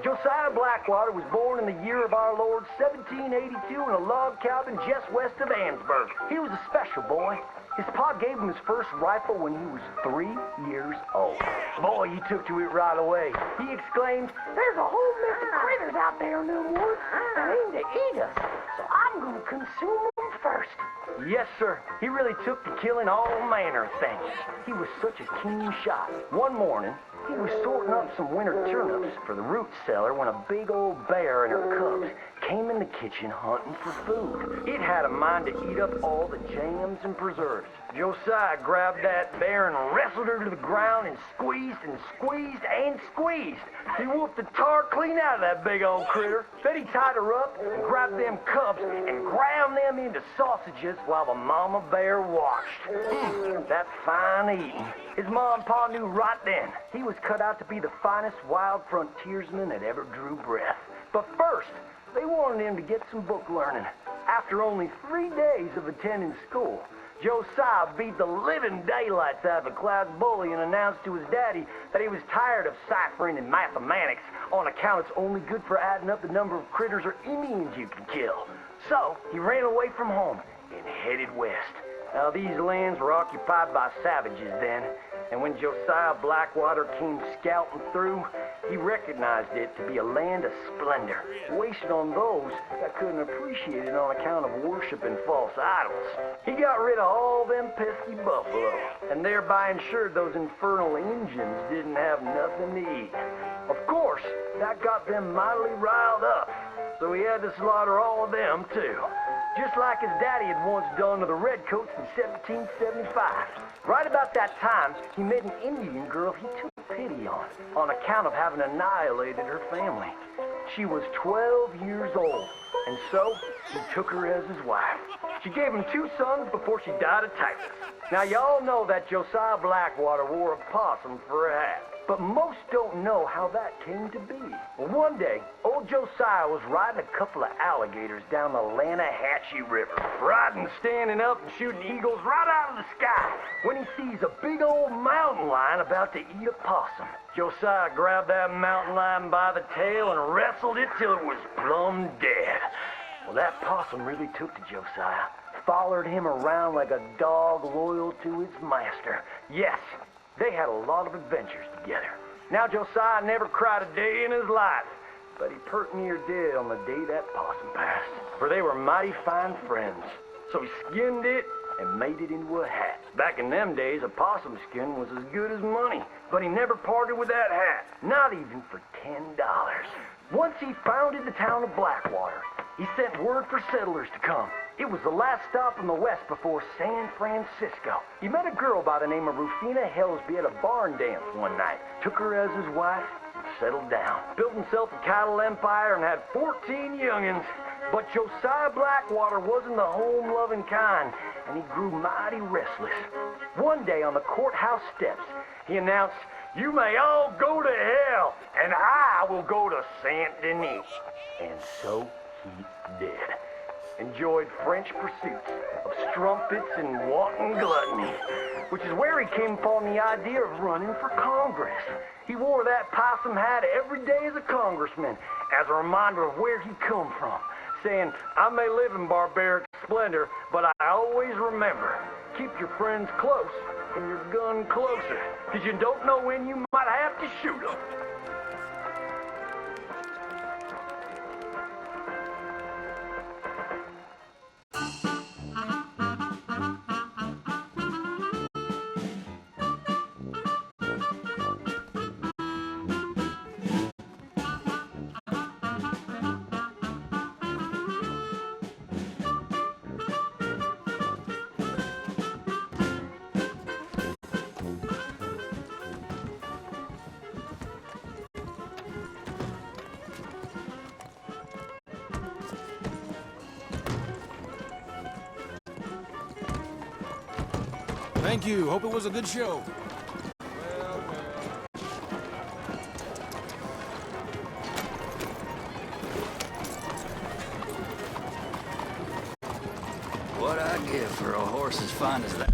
Josiah Blackwater was born in the year of our Lord 1782 in a log cabin just west of Ansburg. He was a special boy. His pa gave him his first rifle when he was 3 years old. Boy, he took to it right away. He exclaimed, "There's a whole mess of critters out there in the woods that aim to eat us, so I'm going to consume them first." Yes, sir. He really took to killing all manner of things. He was such a keen shot. One morning, he was sorting up some winter turnips for the root cellar when a big old bear and her cubs came in the kitchen hunting for food. It had a mind to eat up all the jams and preserves. Josiah grabbed that bear and wrestled her to the ground and squeezed and squeezed and squeezed. He whooped the tar clean out of that big old critter. Then he tied her up and grabbed them cubs and ground them into sausages while the mama bear watched. That's fine eating. His ma and pa knew right then he was cut out to be the finest wild frontiersman that ever drew breath. But first, they wanted him to get some book learning. After only 3 days of attending school, Josiah beat the living daylights out of a class bully and announced to his daddy that he was tired of ciphering and mathematics on account it's only good for adding up the number of critters or Indians you can kill. So he ran away from home and headed west. Now, these lands were occupied by savages then, and when Josiah Blackwater came scouting through, he recognized it to be a land of splendor, wasted on those that couldn't appreciate it on account of worshiping false idols. He got rid of all them pesky buffalo, and thereby ensured those infernal Injuns didn't have nothing to eat. Of course, that got them mightily riled up, so he had to slaughter all of them too. Just like his daddy had once done to the Redcoats in 1775. Right about that time, he met an Indian girl he took pity on account of having annihilated her family. She was 12 years old, and so he took her as his wife. She gave him 2 sons before she died of typhus. Now, y'all know that Josiah Blackwater wore a possum for a hat. But most don't know how that came to be. Well, one day, old Josiah was riding a couple of alligators down the Lanahatchee River. Riding, standing up, and shooting eagles right out of the sky when he sees a big old mountain lion about to eat a possum. Josiah grabbed that mountain lion by the tail and wrestled it till it was plumb dead. Well, that possum really took to Josiah. Followed him around like a dog loyal to its master. Yes, they had a lot of adventures together. Now, Josiah never cried a day in his life, but he pert near did on the day that possum passed. For they were mighty fine friends. So he skinned it and made it into a hat. Back in them days, a possum skin was as good as money. But he never parted with that hat, not even for $10. Once he founded the town of Blackwater, he sent word for settlers to come. It was the last stop in the west before San Francisco. He met a girl by the name of Rufina Helsby at a barn dance one night, took her as his wife, and settled down. Built himself a cattle empire and had 14 youngins. But Josiah Blackwater wasn't the home-loving kind, and he grew mighty restless. One day on the courthouse steps, he announced, "You may all go to hell, and I will go to Saint Denis." And so he did. Enjoyed French pursuits of strumpets and wanton gluttony, which is where he came upon the idea of running for Congress. He wore that possum hat every day as a congressman, as a reminder of where he come from, saying, "I may live in barbaric splendor, but I always remember, keep your friends close and your gun closer, because you don't know when you might have to shoot them." Thank you. Hope it was a good show. What I'd give for a horse as fine as that.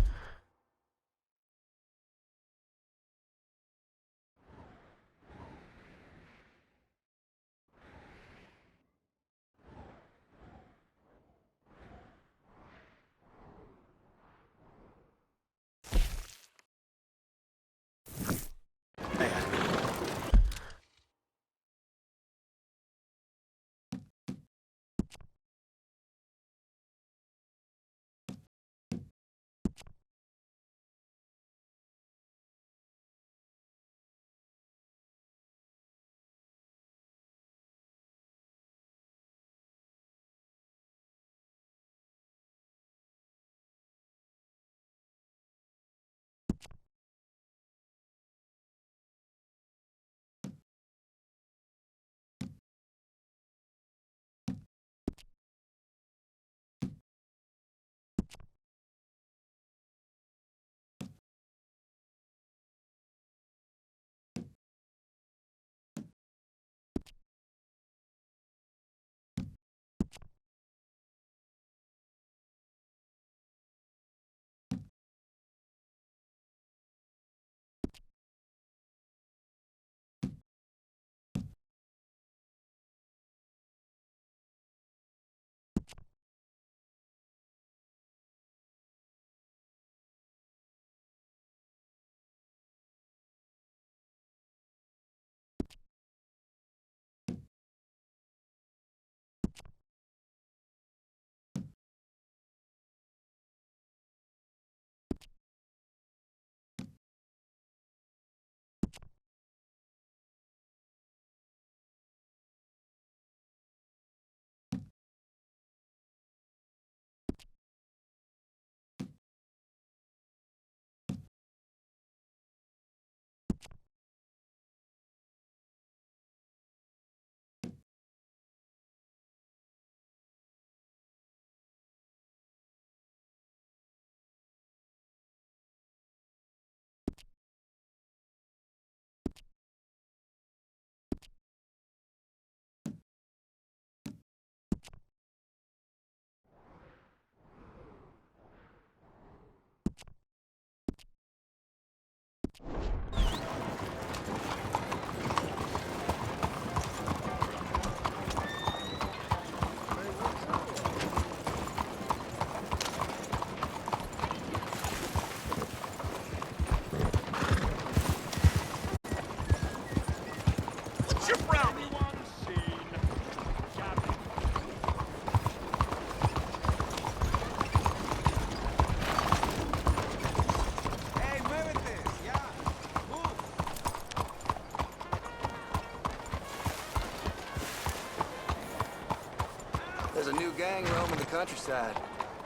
There's a new gang roaming the countryside.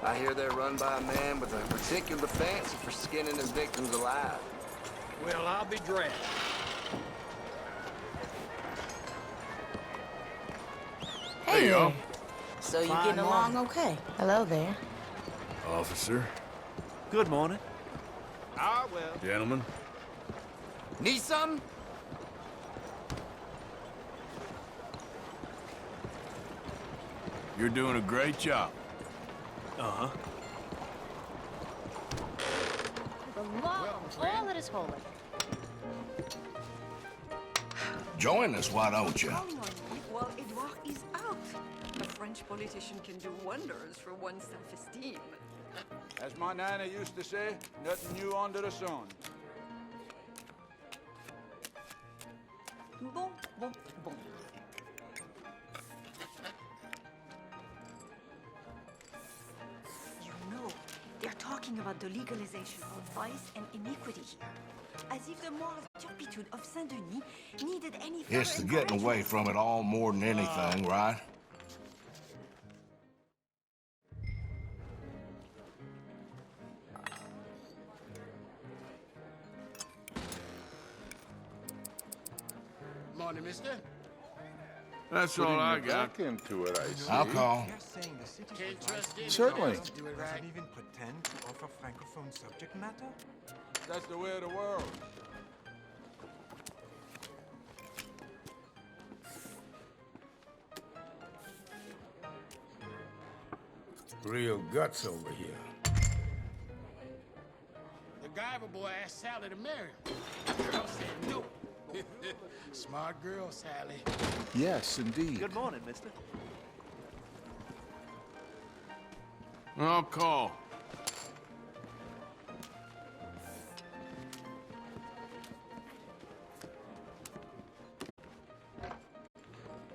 I hear they're run by a man with a particular fancy for skinning his victims alive. Well, I'll be dressed. Hey Hey, there. So you getting along okay? Hello there. Officer, Good morning. Ah, well. gentlemen. Need something? You're doing a great job. Uh-huh. The law of all that is holy. Join us, why don't you? Come on, while Edouard is out. A French politician can do wonders for one's self-esteem. As my nana used to say, nothing new under the sun. Bon, bon, bon. You know, they're talking about the legalization of vice and iniquity here. As if the moral turpitude of Saint-Denis needed any further It's the getting away encouragement. from it all more than anything, right? Morning, mister. That's all I got. into it, I see. I'll call. Can't trust anyone Certainly. else to do it right. even pretend to offer francophone subject matter? That's the way of the world. Real guts over here. The Guyver boy asked Sally to marry him. The girl said no. Smart girl, Sally. Yes, indeed. Good morning, mister. I'll call.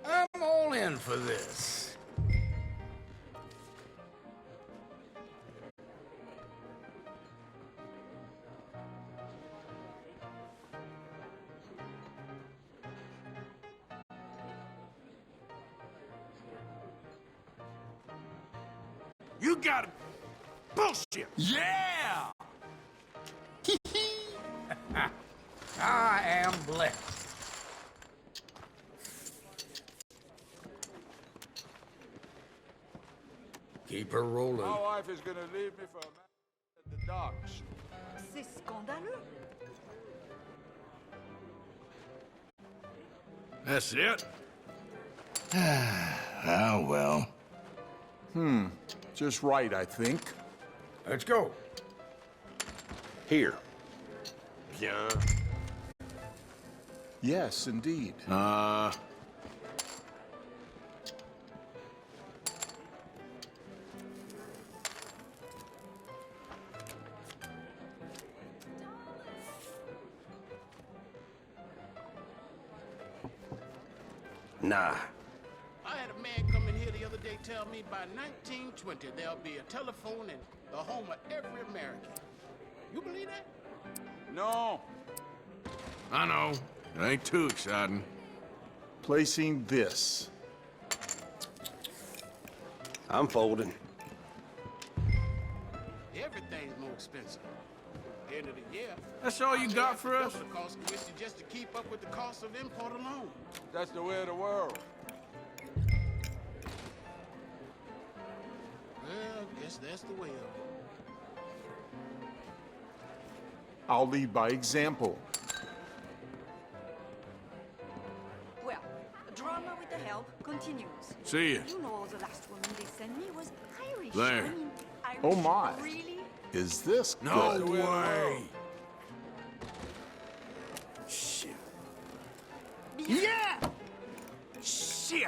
I'm all in for this. You got bullshit. Yeah. I am blessed. Keep her rolling. My wife is gonna leave me for a man at the docks. C'est scandaleux. That's it? Ah, well. Just right, I think. Let's go. Here. Bien. Yes, indeed. Nah. I had a man come in here the other day tell me by 1920 there'll be a telephone in the home of every American. You believe that? No. I know. It ain't too exciting. Placing this. I'm folding. Everything's more expensive. End of the year. That's all you got for us? The cost of whiskey just to keep up with the cost of import alone. That's the way of the world. Well, guess that's the way of it. I'll lead by example. Well, drama with the help continues. See ya. You know the last woman they sent me was Irish. There. I mean, Irish. Oh, my. Really? Is this No good? way. Shit. Yeah! Shit!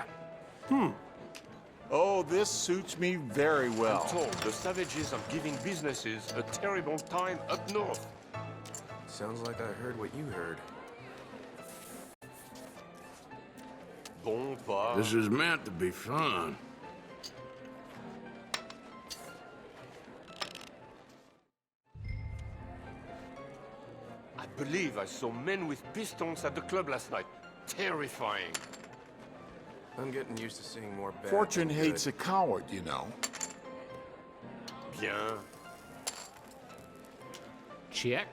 Oh, this suits me very well. Told the savages are giving businesses a terrible time up north. Sounds like I heard what you heard. Bon pas. This is meant to be fun. I believe I saw men with pistols at the club last night. Terrifying. I'm getting used to seeing more bad Fortune than hates good. a coward, you know. Bien. Check.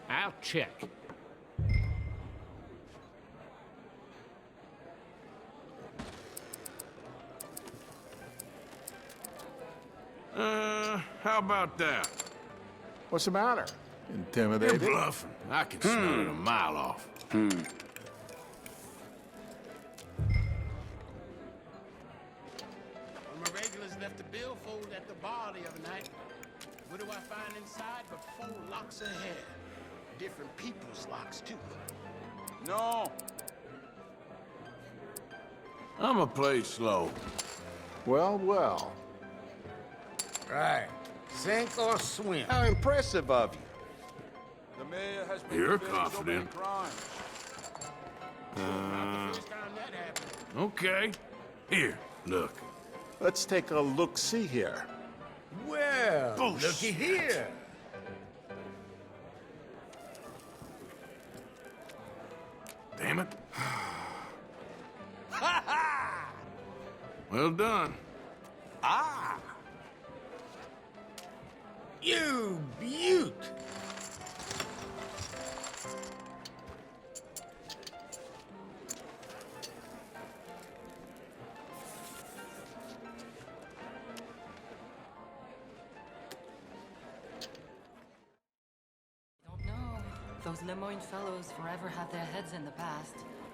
I'll check. How about that? What's the matter? You're Intimidated? bluffing. I can smell it a mile off. One of my regulars left a billfold at the bar the other night. What do I find inside but 4 locks of hair? Different people's locks, too. No. I'ma play slow. Well, well. Right. Sink or swim. How impressive of you. The mayor has been You're committing so many confident. crimes. Not the first time that happened. Okay. Here, look. Let's take a look-see here. Well, Bullshit. looky here. Damn it. Well done. Ah! You beaut! Don't know. Those Lemoyne fellows forever had their heads in the past.